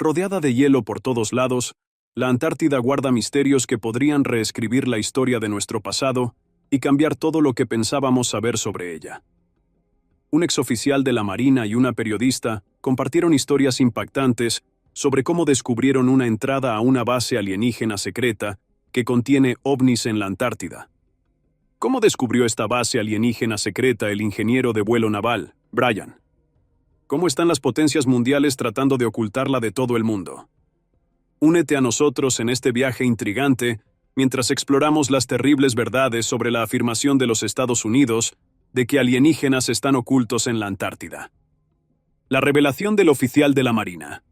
Rodeada de hielo por todos lados, la Antártida guarda misterios que podrían reescribir la historia de nuestro pasado y cambiar todo lo que pensábamos saber sobre ella. Un exoficial de la Marina y una periodista compartieron historias impactantes sobre cómo descubrieron una entrada a una base alienígena secreta que contiene ovnis en la Antártida. ¿Cómo descubrió esta base alienígena secreta el ingeniero de vuelo naval, Brian? ¿Cómo están las potencias mundiales tratando de ocultarla de todo el mundo? Únete a nosotros en este viaje intrigante mientras exploramos las terribles verdades sobre la afirmación de los Estados Unidos de que alienígenas están ocultos en la Antártida. La revelación del oficial de la Marina.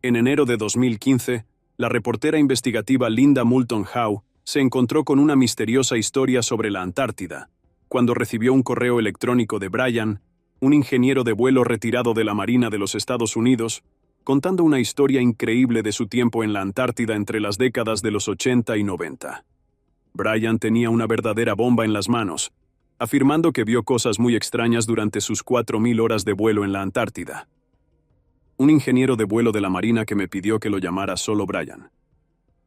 En enero de 2015, la reportera investigativa Linda Moulton Howe se encontró con una misteriosa historia sobre la Antártida, cuando recibió un correo electrónico de Brian, un ingeniero de vuelo retirado de la Marina de los Estados Unidos, contando una historia increíble de su tiempo en la Antártida entre las décadas de los 80 y 90. Brian tenía una verdadera bomba en las manos, afirmando que vio cosas muy extrañas durante sus 4.000 horas de vuelo en la Antártida. Un ingeniero de vuelo de la Marina que me pidió que lo llamara solo Brian.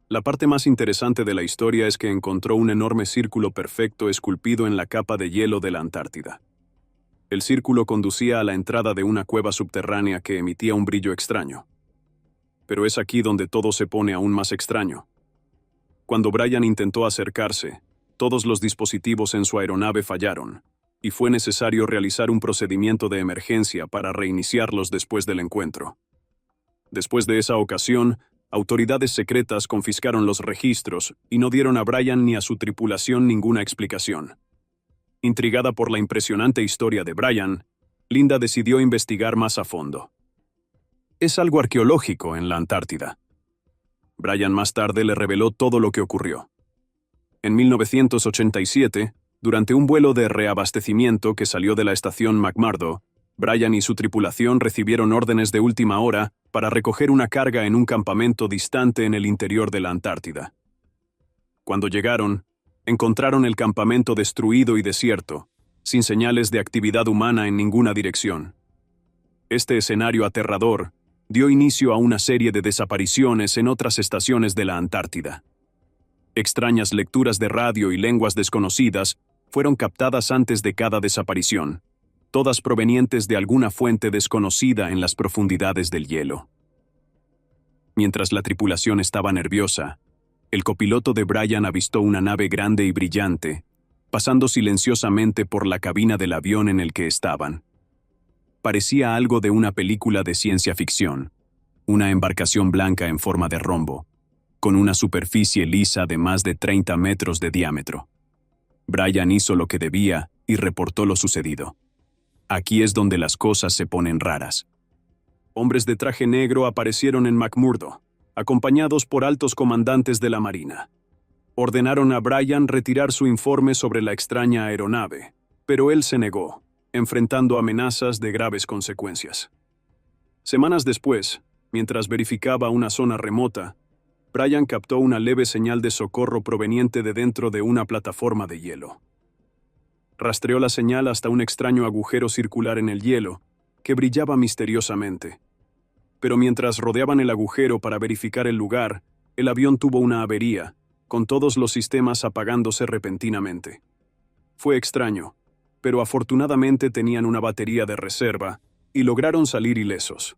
La parte más interesante de la historia es que encontró un enorme círculo perfecto esculpido en la capa de hielo de la Antártida. El círculo conducía a la entrada de una cueva subterránea que emitía un brillo extraño. Pero es aquí donde todo se pone aún más extraño. Cuando Brian intentó acercarse, todos los dispositivos en su aeronave fallaron, y fue necesario realizar un procedimiento de emergencia para reiniciarlos después del encuentro. Después de esa ocasión, autoridades secretas confiscaron los registros y no dieron a Brian ni a su tripulación ninguna explicación. Intrigada por la impresionante historia de Brian, Linda decidió investigar más a fondo. Es algo arqueológico en la Antártida. Brian más tarde le reveló todo lo que ocurrió. En 1987, durante un vuelo de reabastecimiento que salió de la estación McMurdo, Brian y su tripulación recibieron órdenes de última hora para recoger una carga en un campamento distante en el interior de la Antártida. Cuando llegaron, encontraron el campamento destruido y desierto, sin señales de actividad humana en ninguna dirección. Este escenario aterrador dio inicio a una serie de desapariciones en otras estaciones de la Antártida. Extrañas lecturas de radio y lenguas desconocidas fueron captadas antes de cada desaparición, todas provenientes de alguna fuente desconocida en las profundidades del hielo. Mientras la tripulación estaba nerviosa, el copiloto de Brian avistó una nave grande y brillante, pasando silenciosamente por la cabina del avión en el que estaban. Parecía algo de una película de ciencia ficción, una embarcación blanca en forma de rombo, con una superficie lisa de más de 30 metros de diámetro. Brian hizo lo que debía y reportó lo sucedido. Aquí es donde las cosas se ponen raras. Hombres de traje negro aparecieron en McMurdo, acompañados por altos comandantes de la Marina. Ordenaron a Brian retirar su informe sobre la extraña aeronave, pero él se negó, enfrentando amenazas de graves consecuencias. Semanas después, mientras verificaba una zona remota, Brian captó una leve señal de socorro proveniente de dentro de una plataforma de hielo. Rastreó la señal hasta un extraño agujero circular en el hielo, que brillaba misteriosamente. Pero mientras rodeaban el agujero para verificar el lugar, el avión tuvo una avería, con todos los sistemas apagándose repentinamente. Fue extraño, pero afortunadamente tenían una batería de reserva y lograron salir ilesos.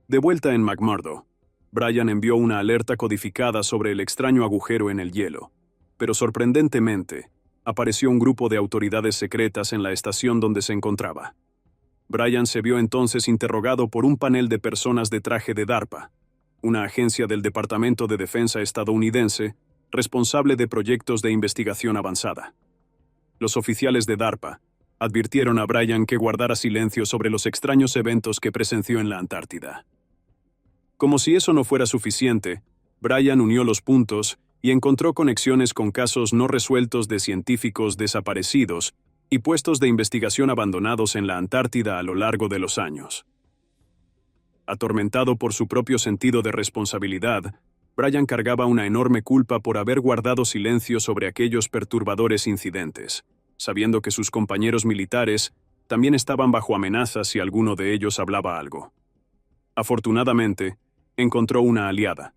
De vuelta en McMurdo, Brian envió una alerta codificada sobre el extraño agujero en el hielo, pero sorprendentemente, apareció un grupo de autoridades secretas en la estación donde se encontraba. Brian se vio entonces interrogado por un panel de personas de traje de DARPA, una agencia del Departamento de Defensa estadounidense responsable de proyectos de investigación avanzada. Los oficiales de DARPA advirtieron a Brian que guardara silencio sobre los extraños eventos que presenció en la Antártida. Como si eso no fuera suficiente, Brian unió los puntos y encontró conexiones con casos no resueltos de científicos desaparecidos y puestos de investigación abandonados en la Antártida a lo largo de los años. Atormentado por su propio sentido de responsabilidad, Brian cargaba una enorme culpa por haber guardado silencio sobre aquellos perturbadores incidentes, sabiendo que sus compañeros militares también estaban bajo amenaza si alguno de ellos hablaba algo. Afortunadamente, encontró una aliada,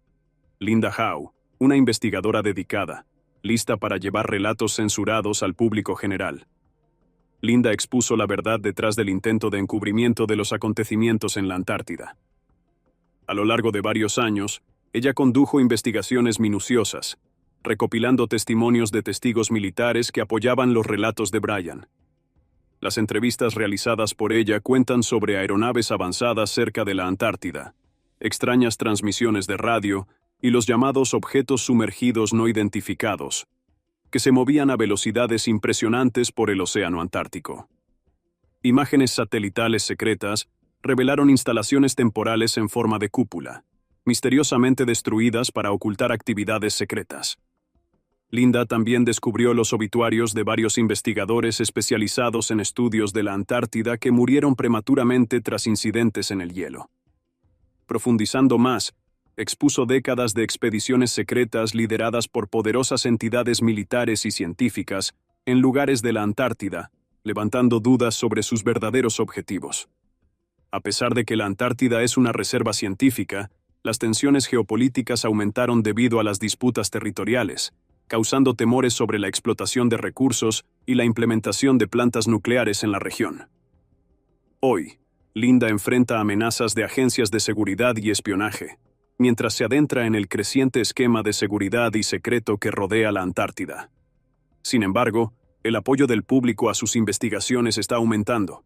Linda Howe, una investigadora dedicada, lista para llevar relatos censurados al público general. Linda expuso la verdad detrás del intento de encubrimiento de los acontecimientos en la Antártida. A lo largo de varios años, ella condujo investigaciones minuciosas, recopilando testimonios de testigos militares que apoyaban los relatos de Brian. Las entrevistas realizadas por ella cuentan sobre aeronaves avanzadas cerca de la Antártida, extrañas transmisiones de radio y los llamados objetos sumergidos no identificados, que se movían a velocidades impresionantes por el océano Antártico. Imágenes satelitales secretas revelaron instalaciones temporales en forma de cúpula, misteriosamente destruidas para ocultar actividades secretas. Linda también descubrió los obituarios de varios investigadores especializados en estudios de la Antártida que murieron prematuramente tras incidentes en el hielo. Profundizando más, expuso décadas de expediciones secretas lideradas por poderosas entidades militares y científicas en lugares de la Antártida, levantando dudas sobre sus verdaderos objetivos. A pesar de que la Antártida es una reserva científica, las tensiones geopolíticas aumentaron debido a las disputas territoriales, causando temores sobre la explotación de recursos y la implementación de plantas nucleares en la región. Hoy, Linda enfrenta amenazas de agencias de seguridad y espionaje, mientras se adentra en el creciente esquema de seguridad y secreto que rodea la Antártida. Sin embargo, el apoyo del público a sus investigaciones está aumentando.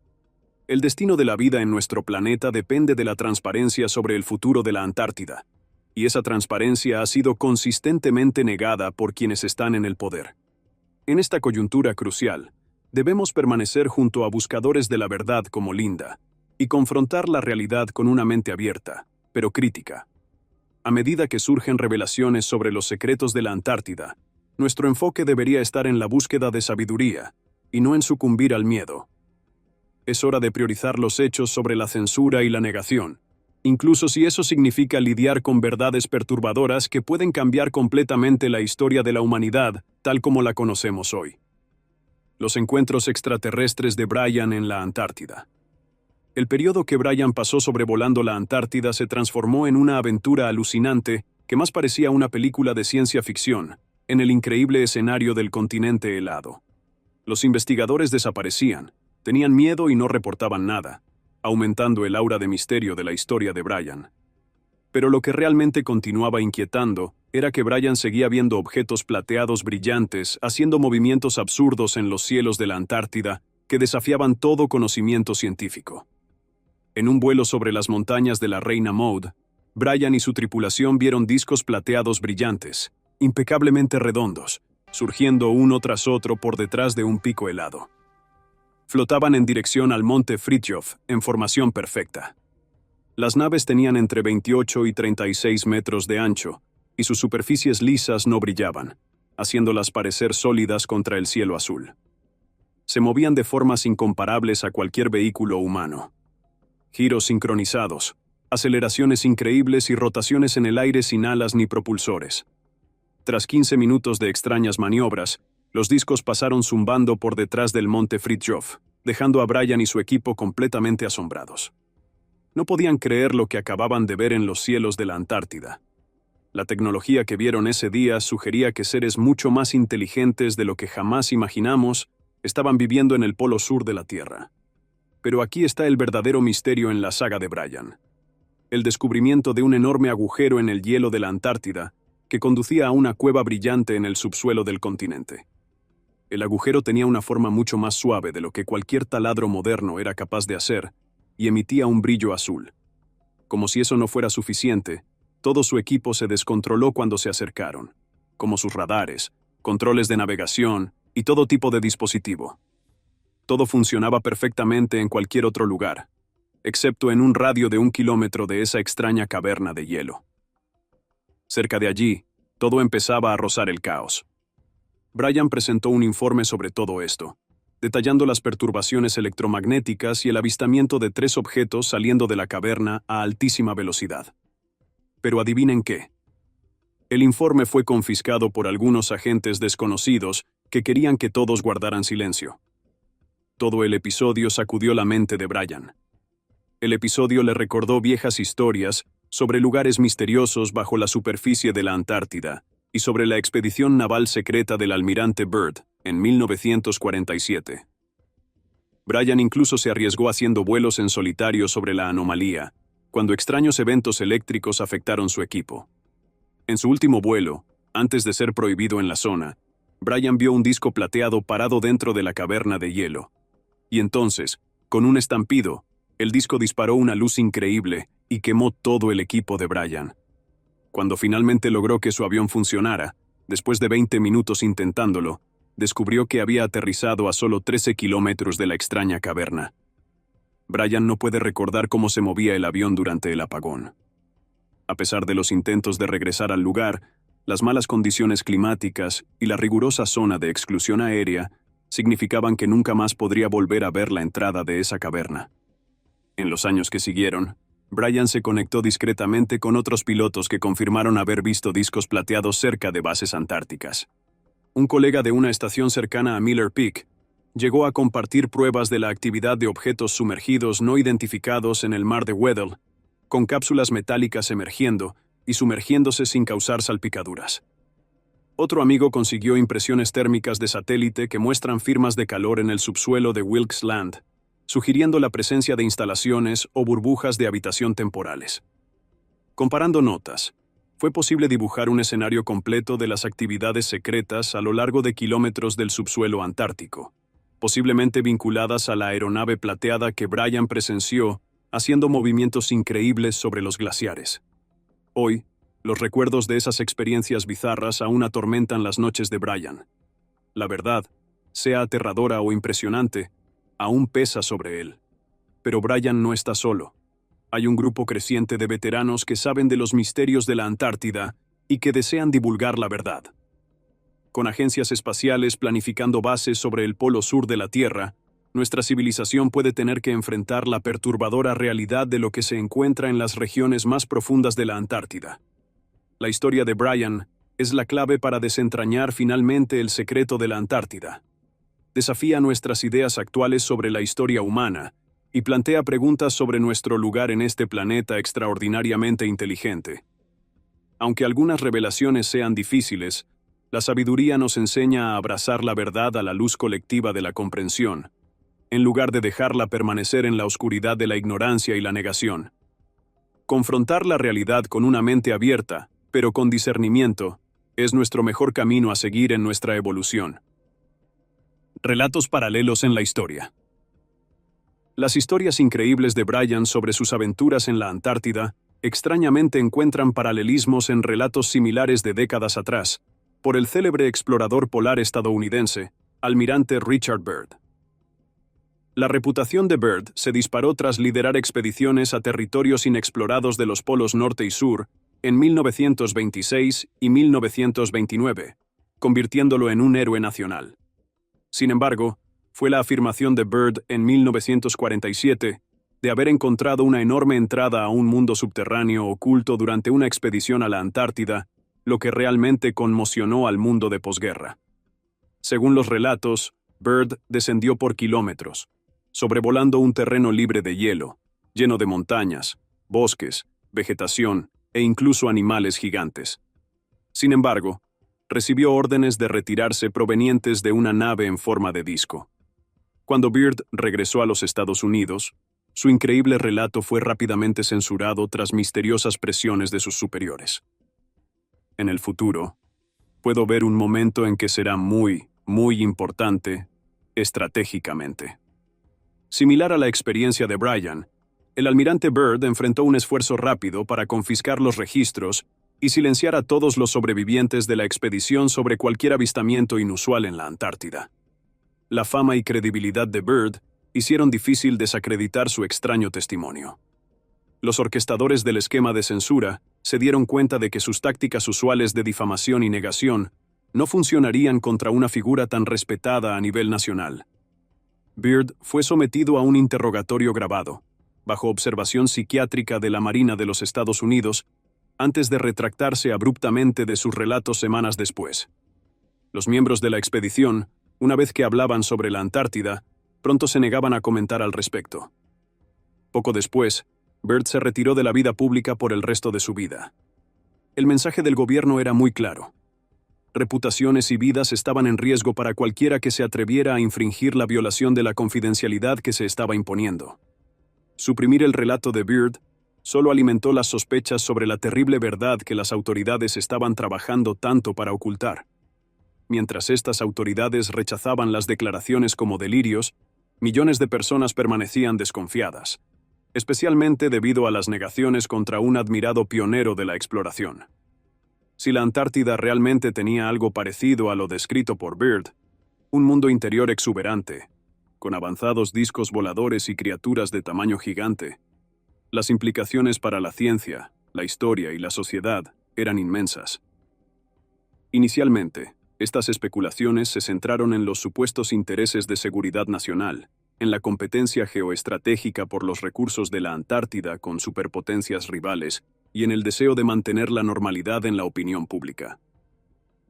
El destino de la vida en nuestro planeta depende de la transparencia sobre el futuro de la Antártida, y esa transparencia ha sido consistentemente negada por quienes están en el poder. En esta coyuntura crucial, debemos permanecer junto a buscadores de la verdad como Linda, y confrontar la realidad con una mente abierta, pero crítica. A medida que surgen revelaciones sobre los secretos de la Antártida, nuestro enfoque debería estar en la búsqueda de sabiduría, y no en sucumbir al miedo. Es hora de priorizar los hechos sobre la censura y la negación, incluso si eso significa lidiar con verdades perturbadoras que pueden cambiar completamente la historia de la humanidad tal como la conocemos hoy. Los encuentros extraterrestres de Brian en la Antártida. El periodo que Brian pasó sobrevolando la Antártida se transformó en una aventura alucinante que más parecía una película de ciencia ficción, en el increíble escenario del continente helado. Los investigadores desaparecían, tenían miedo y no reportaban nada, aumentando el aura de misterio de la historia de Brian. Pero lo que realmente continuaba inquietando era que Brian seguía viendo objetos plateados brillantes haciendo movimientos absurdos en los cielos de la Antártida que desafiaban todo conocimiento científico. En un vuelo sobre las montañas de la Reina Maud, Brian y su tripulación vieron discos plateados brillantes, impecablemente redondos, surgiendo uno tras otro por detrás de un pico helado. Flotaban en dirección al monte Fridtjof, en formación perfecta. Las naves tenían entre 28 y 36 metros de ancho, y sus superficies lisas no brillaban, haciéndolas parecer sólidas contra el cielo azul. Se movían de formas incomparables a cualquier vehículo humano. Giros sincronizados, aceleraciones increíbles y rotaciones en el aire sin alas ni propulsores. Tras 15 minutos de extrañas maniobras, los discos pasaron zumbando por detrás del monte Fridtjof, dejando a Brian y su equipo completamente asombrados. No podían creer lo que acababan de ver en los cielos de la Antártida. La tecnología que vieron ese día sugería que seres mucho más inteligentes de lo que jamás imaginamos estaban viviendo en el polo sur de la Tierra. Pero aquí está el verdadero misterio en la saga de Brian. El descubrimiento de un enorme agujero en el hielo de la Antártida que conducía a una cueva brillante en el subsuelo del continente. El agujero tenía una forma mucho más suave de lo que cualquier taladro moderno era capaz de hacer y emitía un brillo azul. Como si eso no fuera suficiente, todo su equipo se descontroló cuando se acercaron, como sus radares, controles de navegación y todo tipo de dispositivo. Todo funcionaba perfectamente en cualquier otro lugar, excepto en un radio de 1 kilómetro de esa extraña caverna de hielo. Cerca de allí, todo empezaba a rozar el caos. Brian presentó un informe sobre todo esto, detallando las perturbaciones electromagnéticas y el avistamiento de 3 objetos saliendo de la caverna a altísima velocidad. Pero adivinen qué. El informe fue confiscado por algunos agentes desconocidos que querían que todos guardaran silencio. Todo el episodio sacudió la mente de Brian. El episodio le recordó viejas historias sobre lugares misteriosos bajo la superficie de la Antártida y sobre la expedición naval secreta del almirante Byrd en 1947. Brian incluso se arriesgó haciendo vuelos en solitario sobre la anomalía, cuando extraños eventos eléctricos afectaron su equipo. En su último vuelo, antes de ser prohibido en la zona, Brian vio un disco plateado parado dentro de la caverna de hielo. Y entonces, con un estampido, el disco disparó una luz increíble y quemó todo el equipo de Brian. Cuando finalmente logró que su avión funcionara, después de 20 minutos intentándolo, descubrió que había aterrizado a solo 13 kilómetros de la extraña caverna. Brian no puede recordar cómo se movía el avión durante el apagón. A pesar de los intentos de regresar al lugar, las malas condiciones climáticas y la rigurosa zona de exclusión aérea significaban que nunca más podría volver a ver la entrada de esa caverna. En los años que siguieron, Brian se conectó discretamente con otros pilotos que confirmaron haber visto discos plateados cerca de bases antárticas. Un colega de una estación cercana a Miller Peak llegó a compartir pruebas de la actividad de objetos sumergidos no identificados en el mar de Weddell, con cápsulas metálicas emergiendo y sumergiéndose sin causar salpicaduras. Otro amigo consiguió impresiones térmicas de satélite que muestran firmas de calor en el subsuelo de Wilkes Land, sugiriendo la presencia de instalaciones o burbujas de habitación temporales. Comparando notas, fue posible dibujar un escenario completo de las actividades secretas a lo largo de kilómetros del subsuelo antártico, posiblemente vinculadas a la aeronave plateada que Brian presenció haciendo movimientos increíbles sobre los glaciares. Hoy, los recuerdos de esas experiencias bizarras aún atormentan las noches de Brian. La verdad, sea aterradora o impresionante, aún pesa sobre él. Pero Brian no está solo. Hay un grupo creciente de veteranos que saben de los misterios de la Antártida y que desean divulgar la verdad. Con agencias espaciales planificando bases sobre el polo sur de la Tierra, nuestra civilización puede tener que enfrentar la perturbadora realidad de lo que se encuentra en las regiones más profundas de la Antártida. La historia de Brian es la clave para desentrañar finalmente el secreto de la Antártida. Desafía nuestras ideas actuales sobre la historia humana y plantea preguntas sobre nuestro lugar en este planeta extraordinariamente inteligente. Aunque algunas revelaciones sean difíciles, la sabiduría nos enseña a abrazar la verdad a la luz colectiva de la comprensión, en lugar de dejarla permanecer en la oscuridad de la ignorancia y la negación. Confrontar la realidad con una mente abierta, pero con discernimiento, es nuestro mejor camino a seguir en nuestra evolución. Relatos paralelos en la historia. Las historias increíbles de Brian sobre sus aventuras en la Antártida extrañamente encuentran paralelismos en relatos similares de décadas atrás, por el célebre explorador polar estadounidense, almirante Richard Byrd. La reputación de Byrd se disparó tras liderar expediciones a territorios inexplorados de los polos norte y sur en 1926 y 1929, convirtiéndolo en un héroe nacional. Sin embargo, fue la afirmación de Byrd en 1947 de haber encontrado una enorme entrada a un mundo subterráneo oculto durante una expedición a la Antártida, lo que realmente conmocionó al mundo de posguerra. Según los relatos, Byrd descendió por kilómetros, sobrevolando un terreno libre de hielo, lleno de montañas, bosques, vegetación e incluso animales gigantes. Sin embargo, recibió órdenes de retirarse provenientes de una nave en forma de disco. Cuando Byrd regresó a los Estados Unidos, su increíble relato fue rápidamente censurado tras misteriosas presiones de sus superiores. En el futuro, puedo ver un momento en que será muy importante estratégicamente. Similar a la experiencia de Brian, el almirante Byrd enfrentó un esfuerzo rápido para confiscar los registros y silenciar a todos los sobrevivientes de la expedición sobre cualquier avistamiento inusual en la Antártida. La fama y credibilidad de Byrd hicieron difícil desacreditar su extraño testimonio. Los orquestadores del esquema de censura se dieron cuenta de que sus tácticas usuales de difamación y negación no funcionarían contra una figura tan respetada a nivel nacional. Byrd fue sometido a un interrogatorio grabado, bajo observación psiquiátrica de la Marina de los Estados Unidos, antes de retractarse abruptamente de sus relatos semanas después. Los miembros de la expedición, una vez que hablaban sobre la Antártida, pronto se negaban a comentar al respecto. Poco después, Byrd se retiró de la vida pública por el resto de su vida. El mensaje del gobierno era muy claro. Reputaciones y vidas estaban en riesgo para cualquiera que se atreviera a infringir la violación de la confidencialidad que se estaba imponiendo. Suprimir el relato de Byrd solo alimentó las sospechas sobre la terrible verdad que las autoridades estaban trabajando tanto para ocultar. Mientras estas autoridades rechazaban las declaraciones como delirios, millones de personas permanecían desconfiadas, especialmente debido a las negaciones contra un admirado pionero de la exploración. Si la Antártida realmente tenía algo parecido a lo descrito por Byrd, un mundo interior exuberante, con avanzados discos voladores y criaturas de tamaño gigante, las implicaciones para la ciencia, la historia y la sociedad eran inmensas. Inicialmente, estas especulaciones se centraron en los supuestos intereses de seguridad nacional, en la competencia geoestratégica por los recursos de la Antártida con superpotencias rivales y en el deseo de mantener la normalidad en la opinión pública.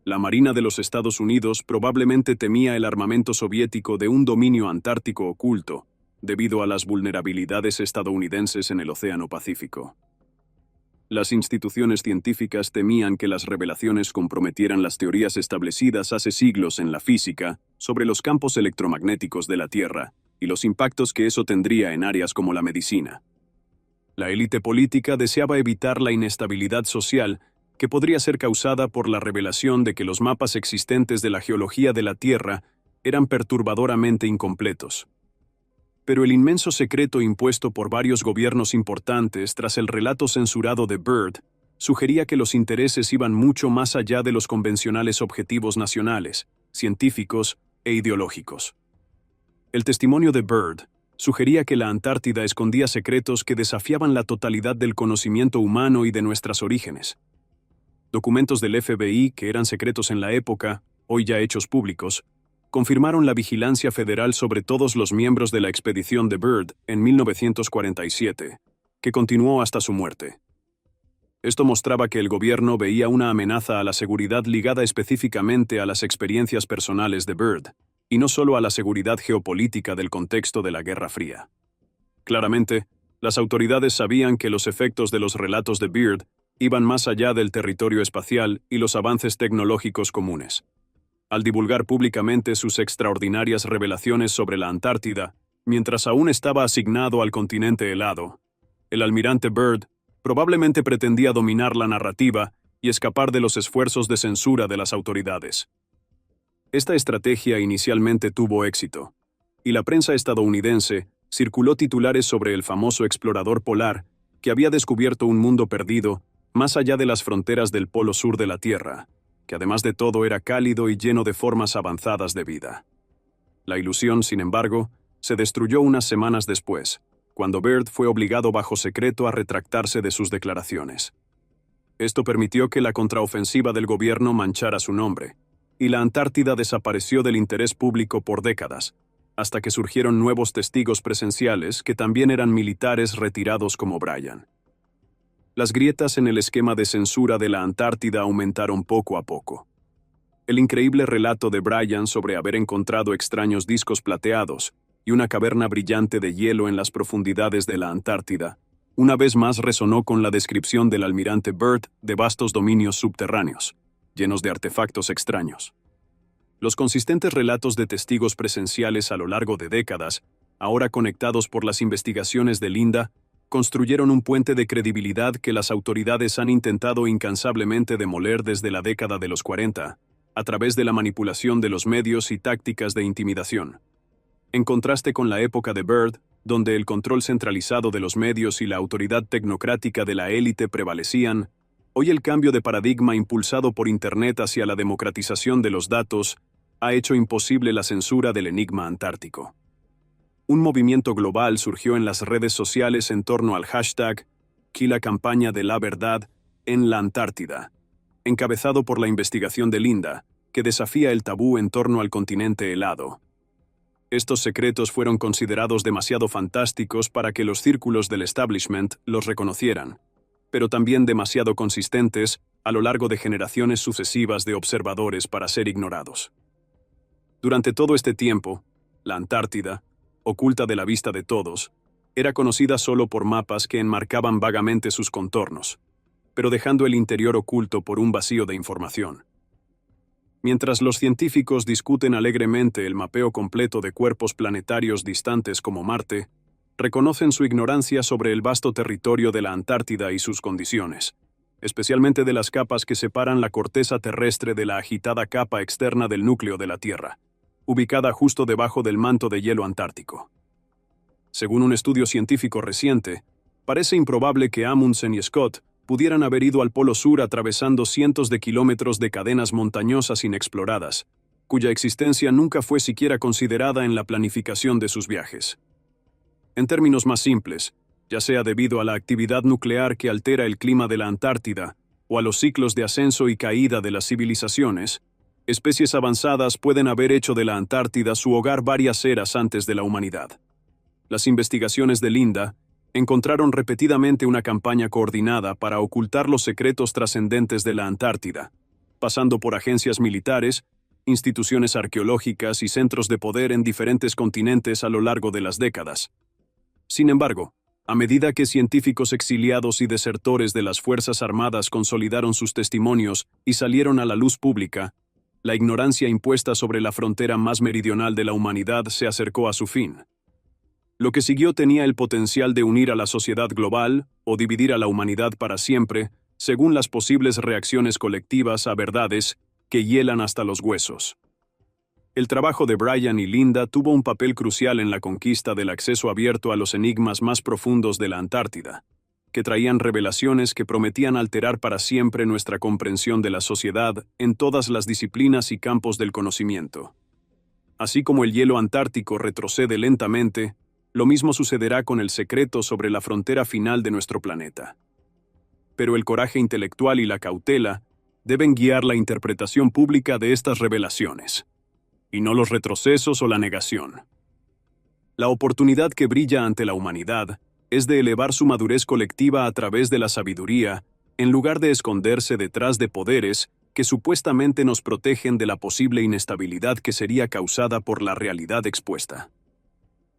La Marina de los Estados Unidos probablemente temía el armamento soviético de un dominio antártico oculto, debido a las vulnerabilidades estadounidenses en el Océano Pacífico. Las instituciones científicas temían que las revelaciones comprometieran las teorías establecidas hace siglos en la física sobre los campos electromagnéticos de la Tierra y los impactos que eso tendría en áreas como la medicina. La élite política deseaba evitar la inestabilidad social que podría ser causada por la revelación de que los mapas existentes de la geología de la Tierra eran perturbadoramente incompletos. Pero el inmenso secreto impuesto por varios gobiernos importantes tras el relato censurado de Byrd sugería que los intereses iban mucho más allá de los convencionales objetivos nacionales, científicos e ideológicos. El testimonio de Byrd sugería que la Antártida escondía secretos que desafiaban la totalidad del conocimiento humano y de nuestros orígenes. Documentos del FBI, que eran secretos en la época, hoy ya hechos públicos, confirmaron la vigilancia federal sobre todos los miembros de la expedición de Byrd en 1947, que continuó hasta su muerte. Esto mostraba que el gobierno veía una amenaza a la seguridad ligada específicamente a las experiencias personales de Byrd, y no solo a la seguridad geopolítica del contexto de la Guerra Fría. Claramente, las autoridades sabían que los efectos de los relatos de Byrd iban más allá del territorio espacial y los avances tecnológicos comunes. Al divulgar públicamente sus extraordinarias revelaciones sobre la Antártida, mientras aún estaba asignado al continente helado, el almirante Byrd probablemente pretendía dominar la narrativa y escapar de los esfuerzos de censura de las autoridades. Esta estrategia inicialmente tuvo éxito, y la prensa estadounidense circuló titulares sobre el famoso explorador polar que había descubierto un mundo perdido más allá de las fronteras del polo sur de la Tierra, que además de todo era cálido y lleno de formas avanzadas de vida. La ilusión, sin embargo, se destruyó unas semanas después, cuando Byrd fue obligado bajo secreto a retractarse de sus declaraciones. Esto permitió que la contraofensiva del gobierno manchara su nombre, y la Antártida desapareció del interés público por décadas, hasta que surgieron nuevos testigos presenciales que también eran militares retirados como Bryan. Las grietas en el esquema de censura de la Antártida aumentaron poco a poco. El increíble relato de Bryan sobre haber encontrado extraños discos plateados y una caverna brillante de hielo en las profundidades de la Antártida, una vez más resonó con la descripción del almirante Byrd de vastos dominios subterráneos, llenos de artefactos extraños. Los consistentes relatos de testigos presenciales a lo largo de décadas, ahora conectados por las investigaciones de Linda, construyeron un puente de credibilidad que las autoridades han intentado incansablemente demoler desde la década de los 40, a través de la manipulación de los medios y tácticas de intimidación. En contraste con la época de Byrd, donde el control centralizado de los medios y la autoridad tecnocrática de la élite prevalecían, hoy el cambio de paradigma impulsado por Internet hacia la democratización de los datos ha hecho imposible la censura del enigma antártico. Un movimiento global surgió en las redes sociales en torno al hashtag #, la campaña de la verdad en la Antártida, encabezado por la investigación de Linda, que desafía el tabú en torno al continente helado. Estos secretos fueron considerados demasiado fantásticos para que los círculos del establishment los reconocieran, pero también demasiado consistentes a lo largo de generaciones sucesivas de observadores para ser ignorados. Durante todo este tiempo, la Antártida, oculta de la vista de todos, Era conocida solo por mapas que enmarcaban vagamente sus contornos, pero dejando el interior oculto por un vacío de información. Mientras los científicos discuten alegremente el mapeo completo de cuerpos planetarios distantes como Marte, reconocen su ignorancia sobre el vasto territorio de la Antártida y sus condiciones, especialmente de las capas que separan la corteza terrestre de la agitada capa externa del núcleo de la Tierra, ubicada justo debajo del manto de hielo antártico. Según un estudio científico reciente, parece improbable que Amundsen y Scott pudieran haber ido al Polo Sur atravesando cientos de kilómetros de cadenas montañosas inexploradas, cuya existencia nunca fue siquiera considerada en la planificación de sus viajes. En términos más simples, ya sea debido a la actividad nuclear que altera el clima de la Antártida o a los ciclos de ascenso y caída de las civilizaciones, especies avanzadas pueden haber hecho de la Antártida su hogar varias eras antes de la humanidad. Las investigaciones de Linda encontraron repetidamente una campaña coordinada para ocultar los secretos trascendentes de la Antártida, pasando por agencias militares, instituciones arqueológicas y centros de poder en diferentes continentes a lo largo de las décadas. Sin embargo, a medida que científicos exiliados y desertores de las Fuerzas Armadas consolidaron sus testimonios y salieron a la luz pública, la ignorancia impuesta sobre la frontera más meridional de la humanidad se acercó a su fin. Lo que siguió tenía el potencial de unir a la sociedad global o dividir a la humanidad para siempre, según las posibles reacciones colectivas a verdades que hielan hasta los huesos. El trabajo de Brian y Linda tuvo un papel crucial en la conquista del acceso abierto a los enigmas más profundos de la Antártida, que traían revelaciones que prometían alterar para siempre nuestra comprensión de la sociedad en todas las disciplinas y campos del conocimiento. Así como el hielo antártico retrocede lentamente, lo mismo sucederá con el secreto sobre la frontera final de nuestro planeta. Pero el coraje intelectual y la cautela deben guiar la interpretación pública de estas revelaciones, y no los retrocesos o la negación. La oportunidad que brilla ante la humanidad es de elevar su madurez colectiva a través de la sabiduría, en lugar de esconderse detrás de poderes que supuestamente nos protegen de la posible inestabilidad que sería causada por la realidad expuesta.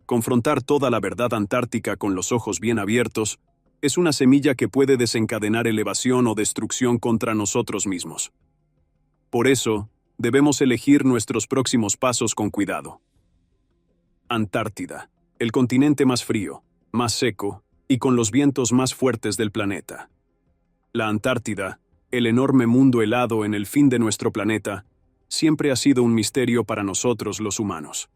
Confrontar toda la verdad antártica con los ojos bien abiertos es una semilla que puede desencadenar elevación o destrucción contra nosotros mismos. Por eso, debemos elegir nuestros próximos pasos con cuidado. Antártida, el continente más frío, más seco y con los vientos más fuertes del planeta. La Antártida, el enorme mundo helado en el fin de nuestro planeta, siempre ha sido un misterio para nosotros los humanos.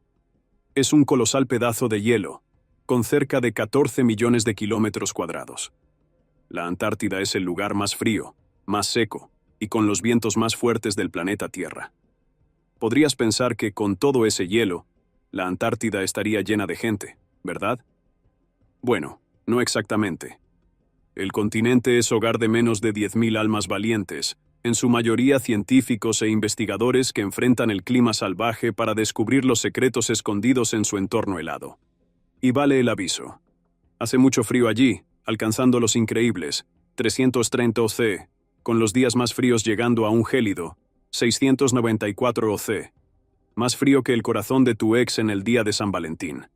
Es un colosal pedazo de hielo, con cerca de 14 millones de kilómetros cuadrados. La Antártida es el lugar más frío, más seco, y con los vientos más fuertes del planeta Tierra. Podrías pensar que con todo ese hielo, la Antártida estaría llena de gente, ¿verdad? Bueno, no exactamente. El continente es hogar de menos de 10.000 almas valientes, en su mayoría científicos e investigadores que enfrentan el clima salvaje para descubrir los secretos escondidos en su entorno helado. Y vale el aviso. Hace mucho frío allí, alcanzando los increíbles 330 OC, con los días más fríos llegando a un gélido 694 OC. Más frío que el corazón de tu ex en el día de San Valentín.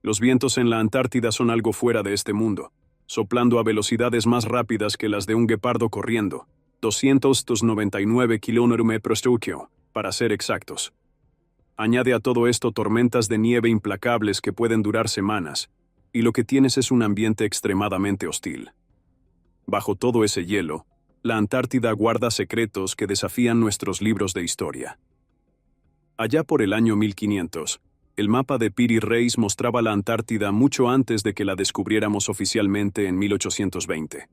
Los vientos en la Antártida son algo fuera de este mundo, soplando a velocidades más rápidas que las de un guepardo corriendo, 299 km/h, para ser exactos. Añade a todo esto tormentas de nieve implacables que pueden durar semanas, y lo que tienes es un ambiente extremadamente hostil. Bajo todo ese hielo, la Antártida guarda secretos que desafían nuestros libros de historia. Allá por el año 1500, el mapa de Piri Reis mostraba la Antártida mucho antes de que la descubriéramos oficialmente en 1820.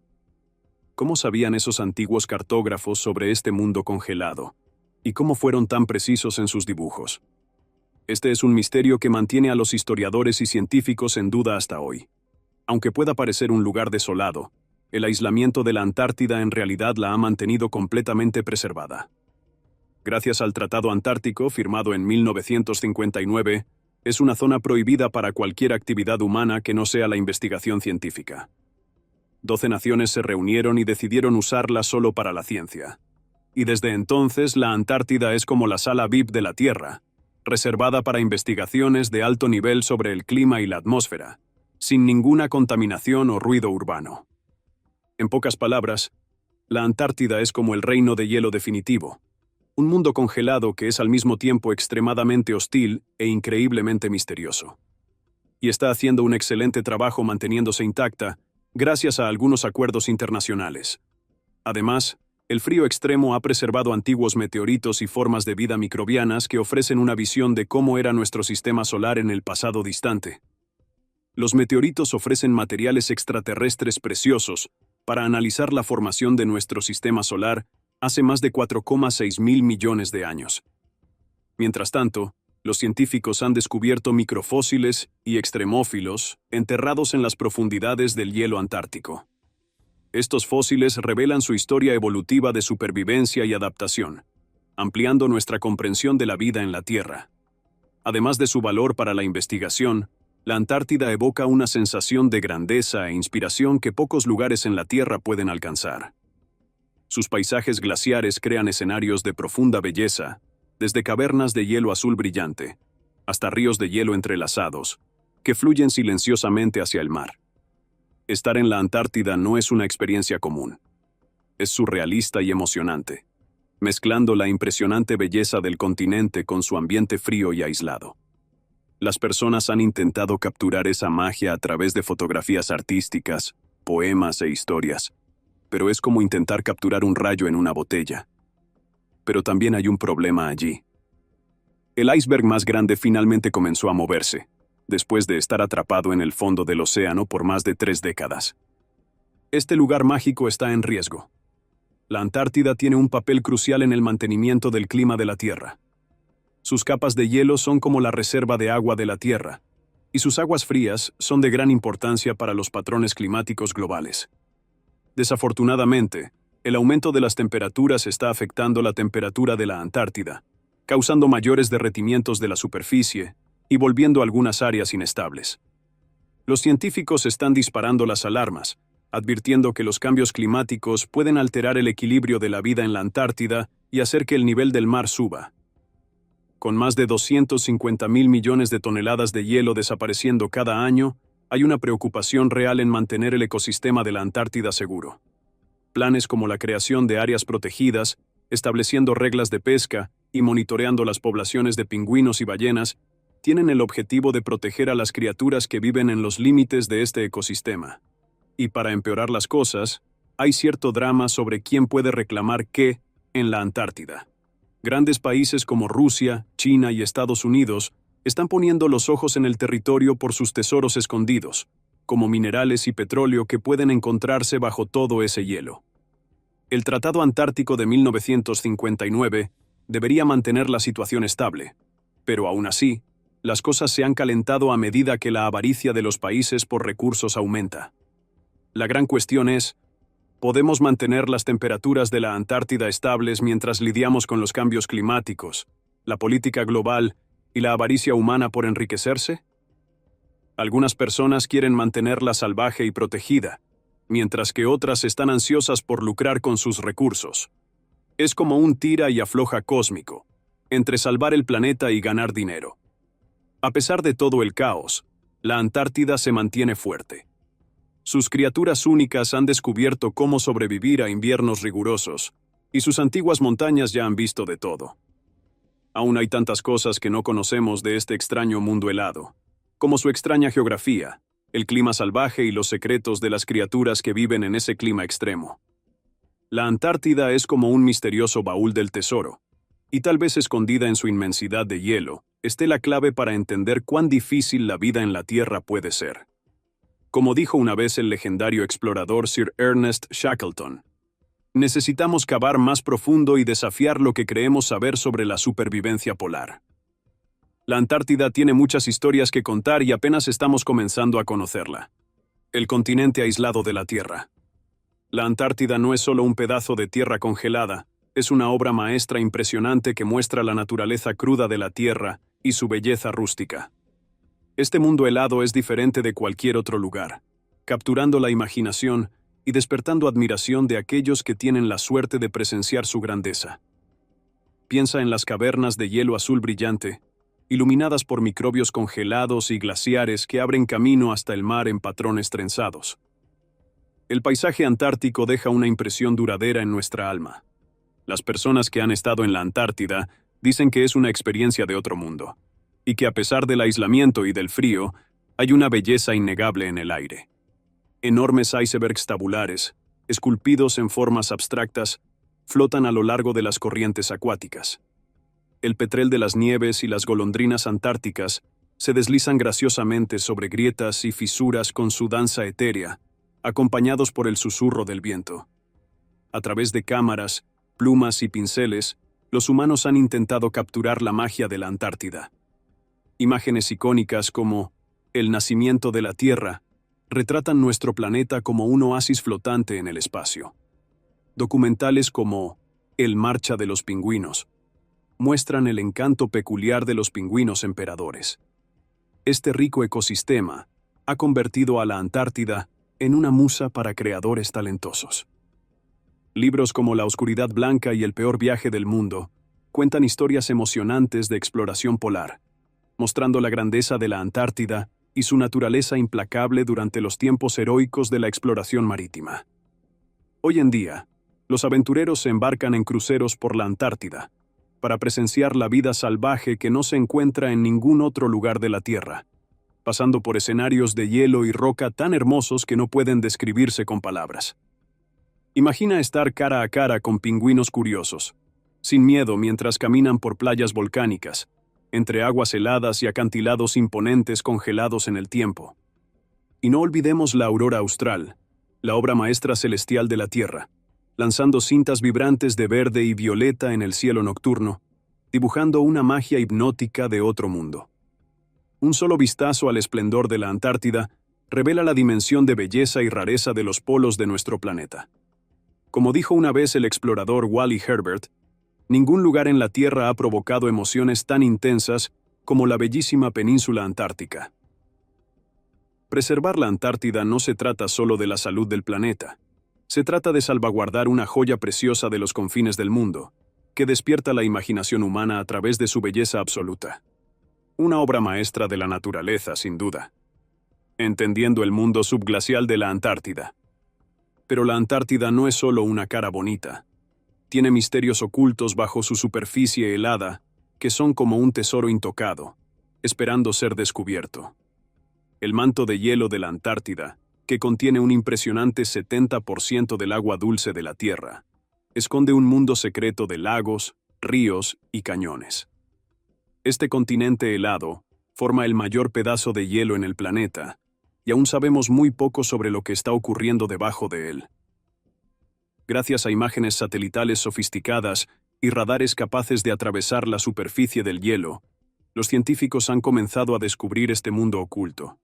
¿Cómo sabían esos antiguos cartógrafos sobre este mundo congelado? ¿Y cómo fueron tan precisos en sus dibujos? Este es un misterio que mantiene a los historiadores y científicos en duda hasta hoy. Aunque pueda parecer un lugar desolado, el aislamiento de la Antártida en realidad la ha mantenido completamente preservada. Gracias al Tratado Antártico, firmado en 1959, es una zona prohibida para cualquier actividad humana que no sea la investigación científica. 12 naciones se reunieron y decidieron usarla solo para la ciencia. Y desde entonces la Antártida es como la sala VIP de la Tierra, reservada para investigaciones de alto nivel sobre el clima y la atmósfera, sin ninguna contaminación o ruido urbano. En pocas palabras, la Antártida es como el reino de hielo definitivo, un mundo congelado que es al mismo tiempo extremadamente hostil e increíblemente misterioso. Y está haciendo un excelente trabajo manteniéndose intacta gracias a algunos acuerdos internacionales. Además, el frío extremo ha preservado antiguos meteoritos y formas de vida microbianas que ofrecen una visión de cómo era nuestro sistema solar en el pasado distante. Los meteoritos ofrecen materiales extraterrestres preciosos para analizar la formación de nuestro sistema solar hace más de 4,6 mil millones de años. Mientras tanto, los científicos han descubierto microfósiles y extremófilos enterrados en las profundidades del hielo antártico. Estos fósiles revelan su historia evolutiva de supervivencia y adaptación, ampliando nuestra comprensión de la vida en la Tierra. Además de su valor para la investigación, la Antártida evoca una sensación de grandeza e inspiración que pocos lugares en la Tierra pueden alcanzar. Sus paisajes glaciares crean escenarios de profunda belleza, desde cavernas de hielo azul brillante, hasta ríos de hielo entrelazados, que fluyen silenciosamente hacia el mar. Estar en la Antártida no es una experiencia común. Es surrealista y emocionante, mezclando la impresionante belleza del continente con su ambiente frío y aislado. Las personas han intentado capturar esa magia a través de fotografías artísticas, poemas e historias, pero es como intentar capturar un rayo en una botella. Pero también hay un problema allí. El iceberg más grande finalmente comenzó a moverse, después de estar atrapado en el fondo del océano por más de 3 décadas. Este lugar mágico está en riesgo. La Antártida tiene un papel crucial en el mantenimiento del clima de la Tierra. Sus capas de hielo son como la reserva de agua de la Tierra, y sus aguas frías son de gran importancia para los patrones climáticos globales. Desafortunadamente, el aumento de las temperaturas está afectando la temperatura de la Antártida, causando mayores derretimientos de la superficie y volviendo algunas áreas inestables. Los científicos están disparando las alarmas, advirtiendo que los cambios climáticos pueden alterar el equilibrio de la vida en la Antártida y hacer que el nivel del mar suba. Con más de 250.000 millones de toneladas de hielo desapareciendo cada año, hay una preocupación real en mantener el ecosistema de la Antártida seguro. Planes como la creación de áreas protegidas, estableciendo reglas de pesca y monitoreando las poblaciones de pingüinos y ballenas tienen el objetivo de proteger a las criaturas que viven en los límites de este ecosistema. Y para empeorar las cosas, hay cierto drama sobre quién puede reclamar qué en la Antártida. Grandes países como Rusia, China y Estados Unidos están poniendo los ojos en el territorio por sus tesoros escondidos, como minerales y petróleo que pueden encontrarse bajo todo ese hielo. El Tratado Antártico de 1959 debería mantener la situación estable, pero aún así, las cosas se han calentado a medida que la avaricia de los países por recursos aumenta. La gran cuestión es, ¿podemos mantener las temperaturas de la Antártida estables mientras lidiamos con los cambios climáticos, la política global y la avaricia humana por enriquecerse? Algunas personas quieren mantenerla salvaje y protegida, mientras que otras están ansiosas por lucrar con sus recursos. Es como un tira y afloja cósmico, entre salvar el planeta y ganar dinero. A pesar de todo el caos, la Antártida se mantiene fuerte. Sus criaturas únicas han descubierto cómo sobrevivir a inviernos rigurosos, y sus antiguas montañas ya han visto de todo. Aún hay tantas cosas que no conocemos de este extraño mundo helado, como su extraña geografía, el clima salvaje y los secretos de las criaturas que viven en ese clima extremo. La Antártida es como un misterioso baúl del tesoro, y tal vez escondida en su inmensidad de hielo, esté la clave para entender cuán difícil la vida en la Tierra puede ser. Como dijo una vez el legendario explorador Sir Ernest Shackleton, necesitamos cavar más profundo y desafiar lo que creemos saber sobre la supervivencia polar. La Antártida tiene muchas historias que contar y apenas estamos comenzando a conocerla. El continente aislado de la Tierra. La Antártida no es solo un pedazo de tierra congelada, es una obra maestra impresionante que muestra la naturaleza cruda de la Tierra y su belleza rústica. Este mundo helado es diferente de cualquier otro lugar, capturando la imaginación y despertando admiración de aquellos que tienen la suerte de presenciar su grandeza. Piensa en las cavernas de hielo azul brillante, iluminadas por microbios congelados y glaciares que abren camino hasta el mar en patrones trenzados. El paisaje antártico deja una impresión duradera en nuestra alma. Las personas que han estado en la Antártida dicen que es una experiencia de otro mundo, y que a pesar del aislamiento y del frío, hay una belleza innegable en el aire. Enormes icebergs tabulares, esculpidos en formas abstractas, flotan a lo largo de las corrientes acuáticas. El petrel de las nieves y las golondrinas antárticas se deslizan graciosamente sobre grietas y fisuras con su danza etérea, acompañados por el susurro del viento. A través de cámaras, plumas y pinceles, los humanos han intentado capturar la magia de la Antártida. Imágenes icónicas como el nacimiento de la Tierra retratan nuestro planeta como un oasis flotante en el espacio. Documentales como El Marcha de los Pingüinos muestran el encanto peculiar de los pingüinos emperadores. Este rico ecosistema ha convertido a la Antártida en una musa para creadores talentosos. Libros como La Oscuridad Blanca y El Peor Viaje del Mundo cuentan historias emocionantes de exploración polar, mostrando la grandeza de la Antártida y su naturaleza implacable durante los tiempos heroicos de la exploración marítima. Hoy en día, los aventureros se embarcan en cruceros por la Antártida para presenciar la vida salvaje que no se encuentra en ningún otro lugar de la Tierra, pasando por escenarios de hielo y roca tan hermosos que no pueden describirse con palabras. Imagina estar cara a cara con pingüinos curiosos, sin miedo mientras caminan por playas volcánicas, entre aguas heladas y acantilados imponentes congelados en el tiempo. Y no olvidemos la aurora austral, la obra maestra celestial de la Tierra, lanzando cintas vibrantes de verde y violeta en el cielo nocturno, dibujando una magia hipnótica de otro mundo. Un solo vistazo al esplendor de la Antártida revela la dimensión de belleza y rareza de los polos de nuestro planeta. Como dijo una vez el explorador Wally Herbert, ningún lugar en la Tierra ha provocado emociones tan intensas como la bellísima península antártica. Preservar la Antártida no se trata solo de la salud del planeta. Se trata de salvaguardar una joya preciosa de los confines del mundo, que despierta la imaginación humana a través de su belleza absoluta. Una obra maestra de la naturaleza, sin duda. Entendiendo el mundo subglacial de la Antártida. Pero la Antártida no es solo una cara bonita. Tiene misterios ocultos bajo su superficie helada, que son como un tesoro intocado, esperando ser descubierto. El manto de hielo de la Antártida, que contiene un impresionante 70% del agua dulce de la Tierra, esconde un mundo secreto de lagos, ríos y cañones. Este continente helado forma el mayor pedazo de hielo en el planeta, y aún sabemos muy poco sobre lo que está ocurriendo debajo de él. Gracias a imágenes satelitales sofisticadas y radares capaces de atravesar la superficie del hielo, los científicos han comenzado a descubrir este mundo oculto.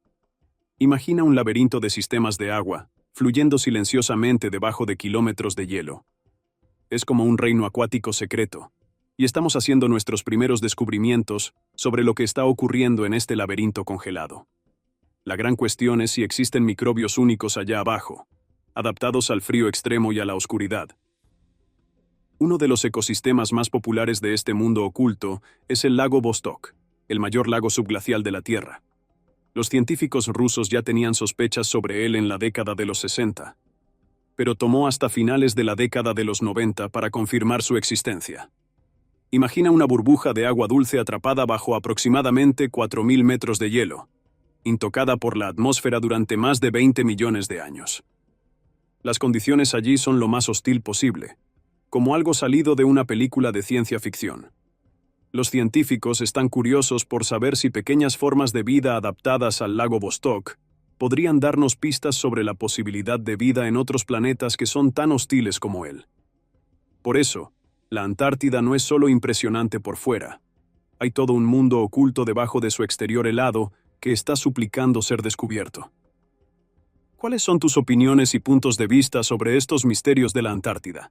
Imagina un laberinto de sistemas de agua, fluyendo silenciosamente debajo de kilómetros de hielo. Es como un reino acuático secreto, y estamos haciendo nuestros primeros descubrimientos sobre lo que está ocurriendo en este laberinto congelado. La gran cuestión es si existen microbios únicos allá abajo, adaptados al frío extremo y a la oscuridad. Uno de los ecosistemas más populares de este mundo oculto es el lago Vostok, el mayor lago subglacial de la Tierra. Los científicos rusos ya tenían sospechas sobre él en la década de los 60, pero tomó hasta finales de la década de los 90 para confirmar su existencia. Imagina una burbuja de agua dulce atrapada bajo aproximadamente 4.000 metros de hielo, intocada por la atmósfera durante más de 20 millones de años. Las condiciones allí son lo más hostil posible, como algo salido de una película de ciencia ficción. Los científicos están curiosos por saber si pequeñas formas de vida adaptadas al lago Vostok podrían darnos pistas sobre la posibilidad de vida en otros planetas que son tan hostiles como él. Por eso, la Antártida no es solo impresionante por fuera. Hay todo un mundo oculto debajo de su exterior helado que está suplicando ser descubierto. ¿Cuáles son tus opiniones y puntos de vista sobre estos misterios de la Antártida?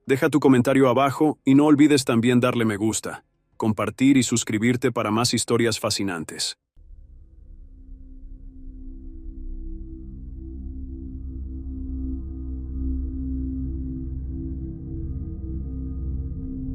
Deja tu comentario abajo y no olvides también darle me gusta, compartir y suscribirte para más historias fascinantes.